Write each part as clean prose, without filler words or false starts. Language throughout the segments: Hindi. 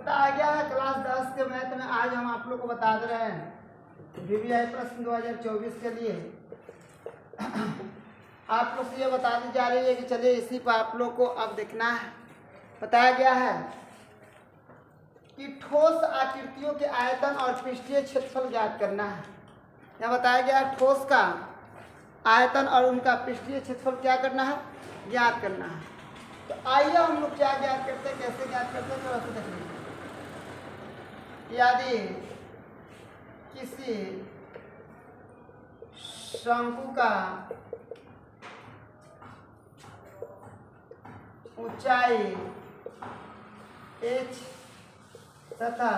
आ गया है क्लास 10 के मैथ में। आज हम आप लोग को बता दे रहे हैं VVI प्रश्न 2024 के लिए आप लोग से ये बता दी जा रही है कि चलिए इसी पर आप लोग को अब देखना है। बताया गया है कि ठोस आकृतियों के आयतन और पृष्ठीय क्षेत्रफल ज्ञात करना है। यहाँ बताया गया है ठोस का आयतन और उनका पृष्ठीय क्षेत्रफल क्या करना है, ज्ञात करना है। तो आइए हम लोग क्या ज्ञात करते हैं, कैसे ज्ञात करते हैं, थोड़ा सा देख लीजिए। यदि किसी शंकु का ऊंचाई h तथा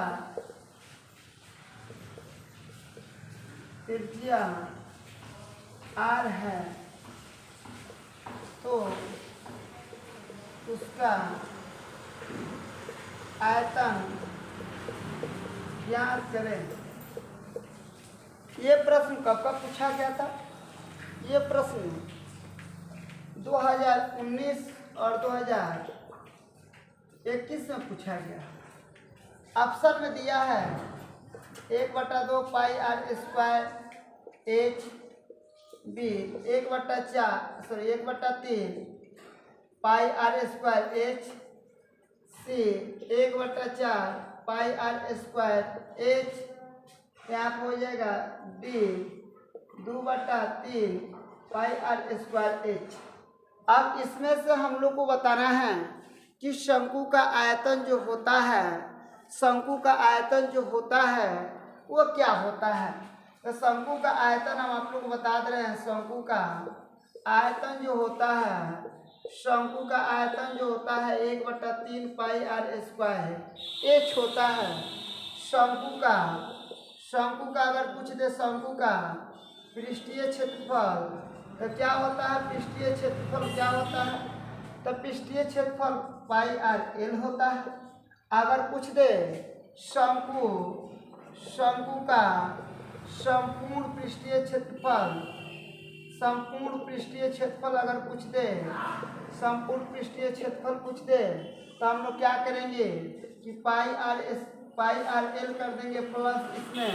त्रिज्या r है तो उसका आयतन ज्ञात करें। ये प्रश्न कब पूछा गया था? ये प्रश्न 2019 और 2021 में पूछा गया। ऑप्शन में दिया है 1/2 पाई r स्क्वायर h b 1/3 पाई r स्क्वायर h c 1/4 पाई r स्क्वायर h यहाँ पर हो जाएगा d 2/3 पाई r स्क्वायर h। अब इसमें से हम लोग को बताना है कि शंकु का आयतन जो होता है, शंकु का आयतन जो होता है वो क्या होता है। तो शंकु का आयतन हम आप लोग को बता दे रहे हैं। शंकु का आयतन जो होता है, शंकु का आयतन जो होता है 1/3 पाई r स्क्वायर h होता है। शंकु का अगर पूछ दे शंकु का पृष्ठीय क्षेत्रफल तो क्या होता है, पृष्ठीय क्षेत्रफल क्या होता है, तो पृष्ठीय क्षेत्रफल पाई r l होता है। अगर पूछ दे शंकु का संपूर्ण पृष्ठीय क्षेत्रफल अगर पूछ दे, संपूर्ण पृष्ठीय क्षेत्रफल पूछ दे तो हम लोग क्या करेंगे कि पाई आर एल कर देंगे प्लस इसमें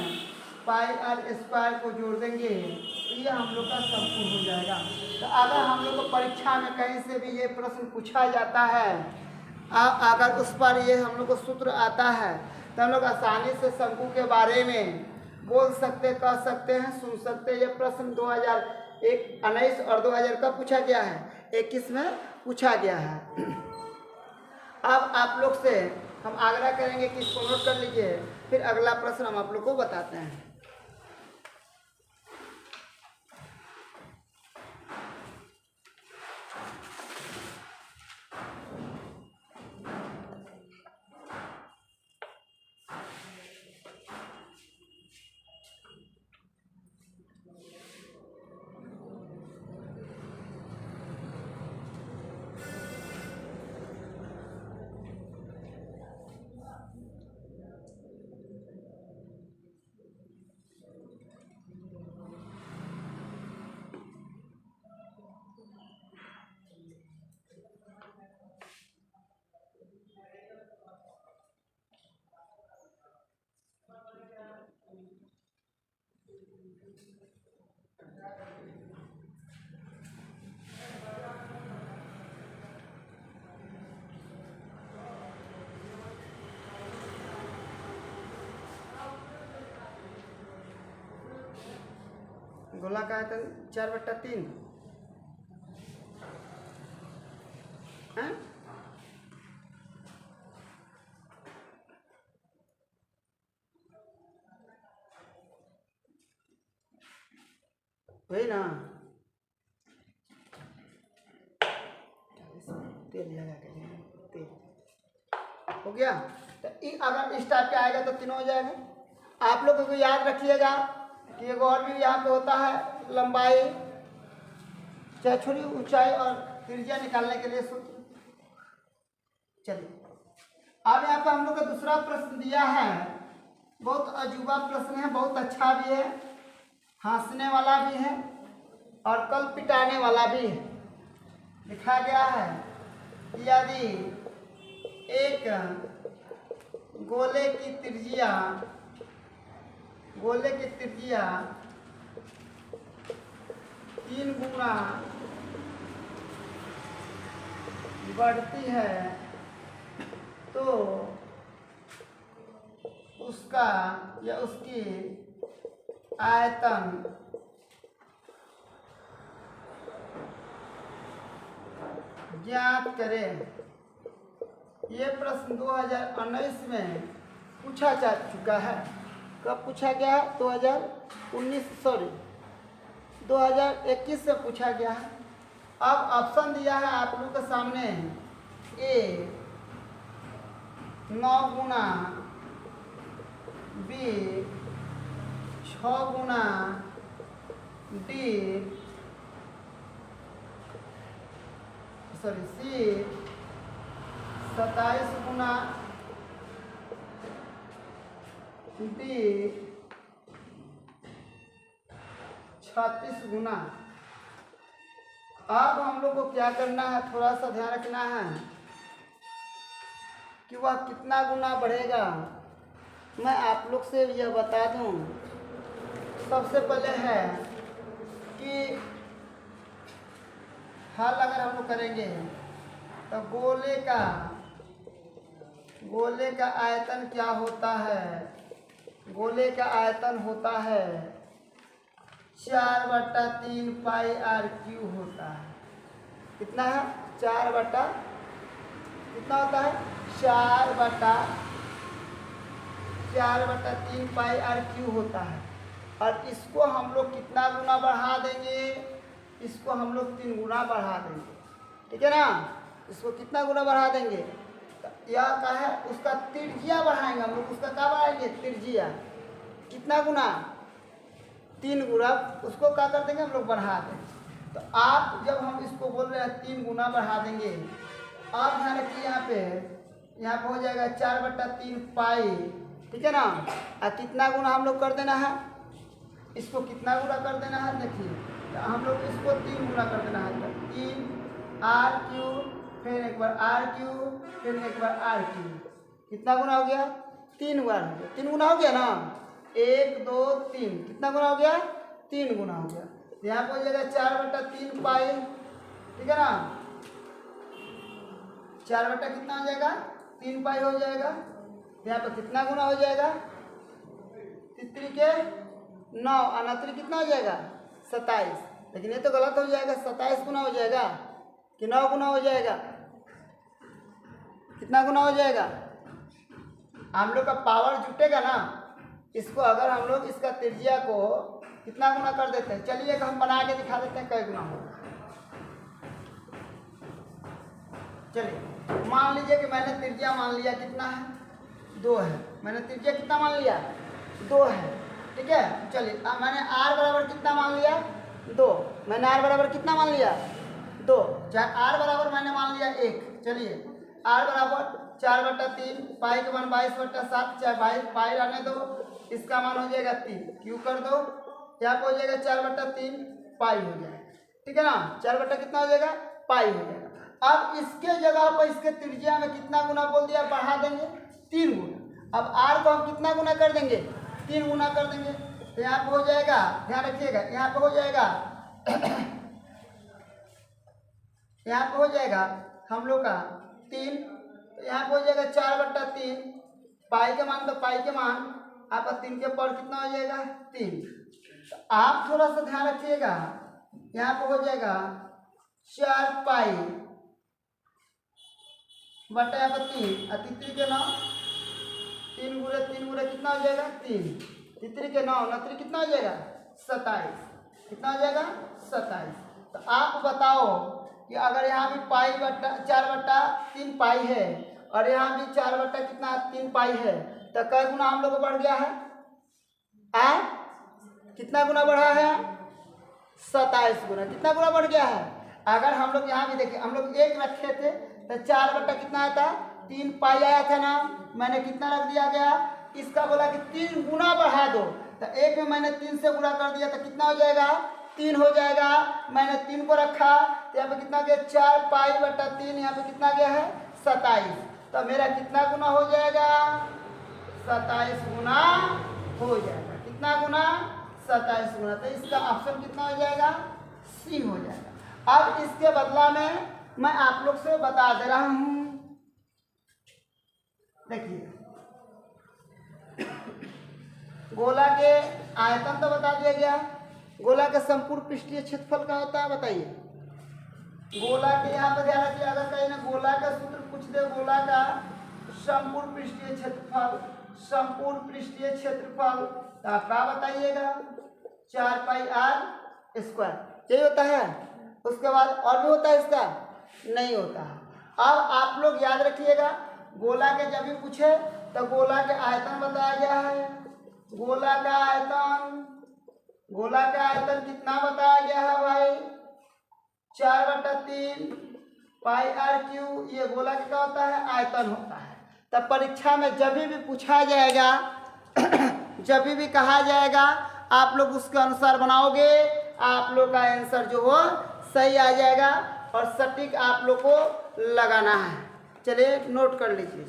पाई आर स्क्वायर को जोड़ देंगे तो ये हम लोग का संपूर्ण हो जाएगा। तो अगर हम लोग को परीक्षा में कहीं से भी ये प्रश्न पूछा जाता है, अगर उस पर ये हम लोग को सूत्र आता है तो हम लोग आसानी से शंकु के बारे में बोल सकते, कह सकते हैं, सुन सकते हैं। ये प्रश्न 2019 और 2000 का पूछा गया है, 21 में पूछा गया है। अब आप लोग से हम आग्रह करेंगे कि इसको नोट कर लीजिए, फिर अगला प्रश्न हम आप लोग को बताते हैं। गोला का आयतन 4/3 है। वही ना, तेल लगा के तेल हो गया। तो अगर इस टाइप के आएगा तो तीनों हो जाएगा। आप लोगों को याद रखिएगा कि एक और भी यहाँ पे होता है लंबाई, चाहे छोटी ऊंचाई और त्रिज्या निकालने के लिए सूत्र। चलिए अब यहाँ पे हम लोग का दूसरा प्रश्न दिया है। बहुत अजूबा प्रश्न है, बहुत अच्छा भी है, हंसने वाला भी है और कल पिटाने वाला भी है। लिखा गया है यदि एक गोले की त्रिज्या 3 गुना बढ़ती है तो उसका या उसकी आयतन ज्ञात करें। ये प्रश्न 2019 में पूछा जा चुका है। कब पूछा गया है? 2021 से पूछा गया है। अब ऑप्शन दिया है आप लोगों के सामने, ए 9 गुना, बी 6 गुना, सी 27 गुना, डी 36 गुना। अब हम लोग को क्या करना है, थोड़ा सा ध्यान रखना है कि वह कितना गुना बढ़ेगा। मैं आप लोग से यह बता दूं, सबसे पहले है कि हल अगर हम लोग करेंगे तो गोले का आयतन क्या होता है? गोले का आयतन होता है 4/3 पाई आर क्यू होता है। कितना है? 4 बटा कितना होता है? 4/3 पाई आर क्यू होता है। और इसको हम लोग कितना गुना बढ़ा देंगे? इसको हम लोग 3 गुना बढ़ा देंगे। ठीक है ना? इसको कितना गुना बढ़ा देंगे? यह का है उसका त्रिज्या बढ़ाएंगे हम लोग। उसका क्या बढ़ाएंगे? त्रिज्या। कितना गुना? 3 गुना। उसको क्या कर देंगे हम लोग? बढ़ा देंगे। तो आप जब हम इसको बोल रहे हैं 3 गुना बढ़ा देंगे, आप ध्यान रखिए यहाँ पे हो जाएगा 4/3 पाई। ठीक है ना? और कितना गुना हम लोग कर देना है? इसको कितना गुना कर देना है? देखिए हम लोग इसको 3 गुना कर देना है। 3 आर क्यू, फिर एक बार आर क्यू, फिर एक बार आर क्यू। कितना गुना हो गया? 3 बार हो गया। 3 गुना हो गया ना? 1 2 3। कितना गुना हो गया? 3 गुना हो गया। यहाँ पर हो जाएगा 4/3 पाई। ठीक है ना? 4 बटा कितना हो जाएगा? 3 पाई हो जाएगा। यहाँ पर कितना गुना हो जाएगा? 3 के 9, अनत्री कितना हो जाएगा? 27। लेकिन ये तो गलत हो जाएगा। 27 गुना हो जाएगा कि 9 गुना हो जाएगा? कितना गुना हो जाएगा? हम लोग का पावर जुटेगा ना। इसको अगर हम लोग इसका त्रिज्या को कितना गुना कर देते हैं, चलिए हम बना के दिखा देते हैं कई गुना होगा। चलिए मान लीजिए कि मैंने त्रिज्या मान लिया कितना है? 2 है। मैंने त्रिज्या कितना मान लिया? 2 है। ठीक है? चलिए मैंने r बराबर कितना मान लिया? 2। मैंने r बराबर कितना मान लिया? 2। r बराबर मैंने मान लिया 1। चलिए r बराबर 4/3 पाई का मान 22/7, चाहे 22 पाई रहने दो, इसका मान हो जाएगा 3। क्यू कर दो, यहाँ पर हो जाएगा 4/3 पाई हो जाएगा। ठीक है ना? 4 बटा कितना हो जाएगा? पाई हो जाएगा। अब इसके जगह पर इसके त्रिज्या में कितना गुना बोल दिया? बढ़ा देंगे 3 गुना। अब r को हम कितना गुना कर देंगे? 3 गुना कर देंगे। तो यहाँ पे हो जाएगा, ध्यान रखिएगा, यहाँ पे हो जाएगा यहाँ पे हो जाएगा हम लोग का 3। तो यहाँ पे हो जाएगा 4/3 पाई के मान, तो पाई के मान आपका 3 के पर कितना हो जाएगा? 3। तो आप थोड़ा सा ध्यान रखिएगा, यहाँ पे हो जाएगा 4 पाई बटा यहाँ पर 3 और 3 के 9, 3 गुणे कितना हो जाएगा? 3। 3 के 9, 9 कितना हो जाएगा? 27। कितना हो जाएगा? 27। तो आप बताओ कि अगर यहाँ भी 4/3 पाई है और यहाँ भी 4/3 पाई है, तो कै गुना हम लोग को बढ़ गया है? कितना गुना बढ़ा है? 27 गुना। कितना गुना बढ़ गया है? अगर हम लोग यहाँ भी देखिए, हम लोग 1 रखे थे तो 4 कितना आया था? 3 पाई आया था ना। मैंने कितना रख दिया गया? इसका बोला कि 3 गुना बढ़ा दो, तो 1 में मैंने 3 से गुना कर दिया, तो कितना हो जाएगा? 3 हो जाएगा। मैंने 3 को रखा तो यहाँ पे कितना गया? 4 पाई बटा 3। यहाँ पे कितना गया है? 27। तो मेरा कितना गुना हो जाएगा? 27 गुना हो जाएगा। कितना गुना? 27 गुना। तो इसका ऑप्शन कितना हो जाएगा? सी हो जाएगा। अब इसके बदला में मैं आप लोग से बता दे रहा हूं, देखिए गोला के आयतन तो बता दिया गया, गोला के संपूर्ण पृष्ठीय क्षेत्रफल का होता है, बताइए। गोला के यहाँ पर ध्यान रखिए, अगर कहीं ना गोला का सूत्र पूछ दे, गोला का संपूर्ण पृष्ठीय क्षेत्रफल, संपूर्ण पृष्ठीय क्षेत्रफल तो आप क्या बताइएगा? 4 पाई आर स्क्वायर, यही होता है। उसके बाद और भी होता है इसका? नहीं होता है। अब आप लोग याद रखिएगा, गोला के जब भी पूछे तो गोला के आयतन बताया गया है। गोला का आयतन, गोला का आयतन कितना बताया गया है भाई? 4/3 पाई आर क्यू। ये गोला का क्या होता है? आयतन होता है। तब परीक्षा में जब भी पूछा जाएगा जब भी कहा जाएगा, आप लोग उसके अनुसार बनाओगे, आप लोग का आंसर जो हो सही आ जाएगा और सटीक आप लोग को लगाना है। चलिए नोट कर लीजिए।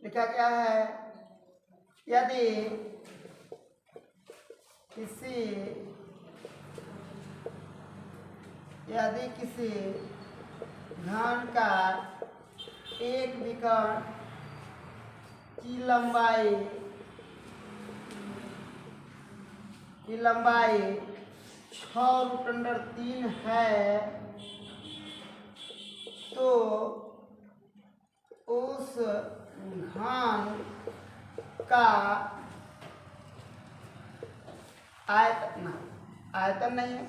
लिखा क्या है? यदि किसी घन का एक विकर्ण की लंबाई 6√3 है, तो उस घन का आयतन नहीं है,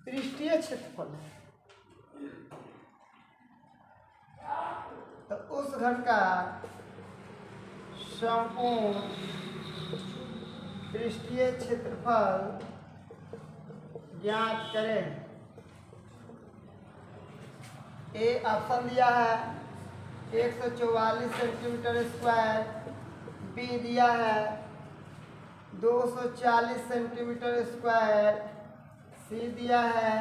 पृष्ठीय क्षेत्रफल है, तो उस घन का संपूर्ण पृष्ठीय क्षेत्रफल ज्ञात करें। ए ऑप्शन दिया है 144 सेंटीमीटर स्क्वायर, बी दिया है 240 सेंटीमीटर स्क्वायर, सी दिया है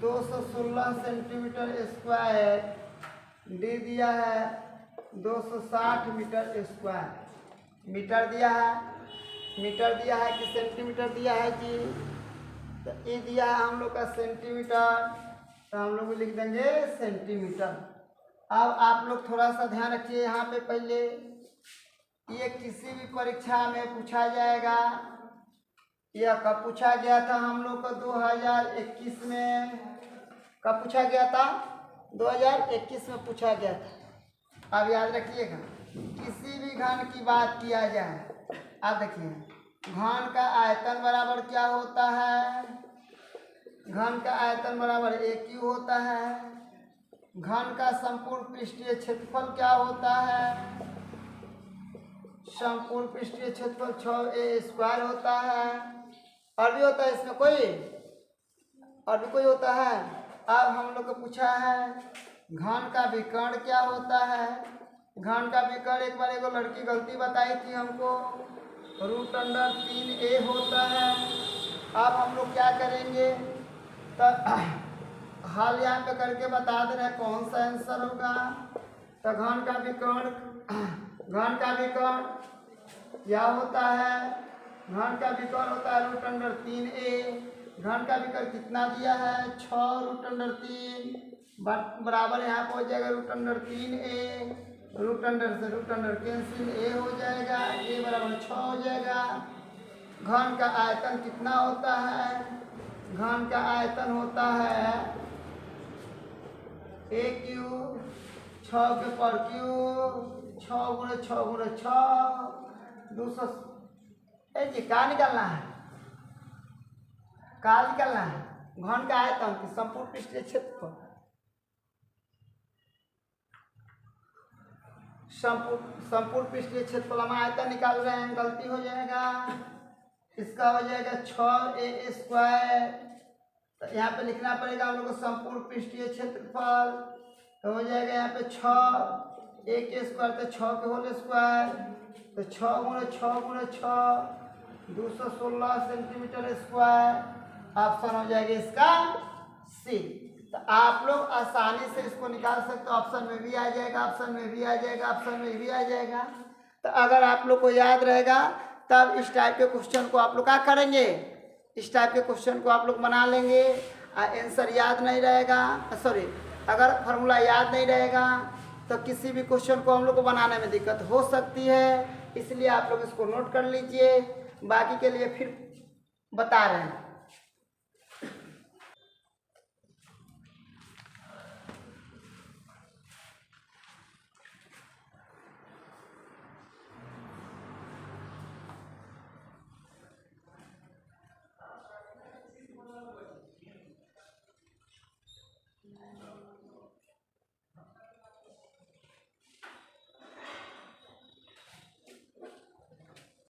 216 सेंटीमीटर स्क्वायर, डी दिया है 260 मीटर स्क्वायर। मीटर दिया है कि सेंटीमीटर दिया है कि? तो ये दिया है हम लोग का सेंटीमीटर, तो हम लोग लिख देंगे सेंटीमीटर। अब आप लोग थोड़ा सा ध्यान रखिए यहाँ पे, पहले ये किसी भी परीक्षा में पूछा जाएगा। यह कब पूछा गया था हम लोग को? 2021 में। कब पूछा गया था? 2021 में पूछा गया था। अब याद रखिएगा, किसी भी घन की बात किया जाए, आप देखिए घन का आयतन बराबर क्या होता है? घन का आयतन बराबर AQ होता है। घन का संपूर्ण पृष्ठीय क्षेत्रफल क्या होता है? संपूर्ण पृष्ठीय क्षेत्रफल 6a² होता है। और भी होता है इसमें कोई? और भी कोई होता है? अब हम लोग को पूछा है घन का विकर्ण क्या होता है? घन का विकर्ण एक बार एगो लड़की गलती बताई थी हमको, √3a होता है। अब हम लोग क्या करेंगे, तो हाल यहाँ पे करके बता दे रहे हैं कौन सा आंसर होगा। तो घन का विकर्ण क्या होता है? घन का विकर्ण होता है √3a। घन का विकर्ण कितना दिया है? 6√3 बराबर यहाँ पर हो जाएगा √3a। √से √, कैंसिल a हो जाएगा, a बराबर 6 हो जाएगा। घन का आयतन कितना होता है? घन का आयतन होता है AQ 6 के पर क्यूब 6 गुणे 200। जी क्या निकालना है? क्या निकालना है? घन का आयतन की संपूर्ण पृष्ठीय क्षेत्रफल, संपूर्ण पृष्ठीय क्षेत्रफल हम आयतन निकाल रहे हैं, गलती हो जाएगा। इसका हो जाएगा 6a²। तो यहाँ पे लिखना पड़ेगा हम लोग को संपूर्ण पृष्ठीय क्षेत्रफल, तो हो जाएगा यहाँ पे 6a² तो 6 के होल स्क्वायर, तो 6 गुणे 6 216 सेंटीमीटर स्क्वायर। ऑप्शन हो जाएगा इसका सी। तो आप लोग आसानी से इसको निकाल सकते हो, ऑप्शन में भी आ जाएगा, ऑप्शन में भी आ जाएगा, ऑप्शन में भी आ जाएगा। तो अगर आप लोग को याद रहेगा तब इस टाइप के क्वेश्चन को आप लोग क्या करेंगे, इस टाइप के क्वेश्चन को आप लोग बना लेंगे। आंसर याद नहीं रहेगा, सॉरी अगर फार्मूला याद नहीं रहेगा तो किसी भी क्वेश्चन को हम लोग को बनाने में दिक्कत हो सकती है। इसलिए आप लोग इसको नोट कर लीजिए, बाकी के लिए फिर बता रहे हैं।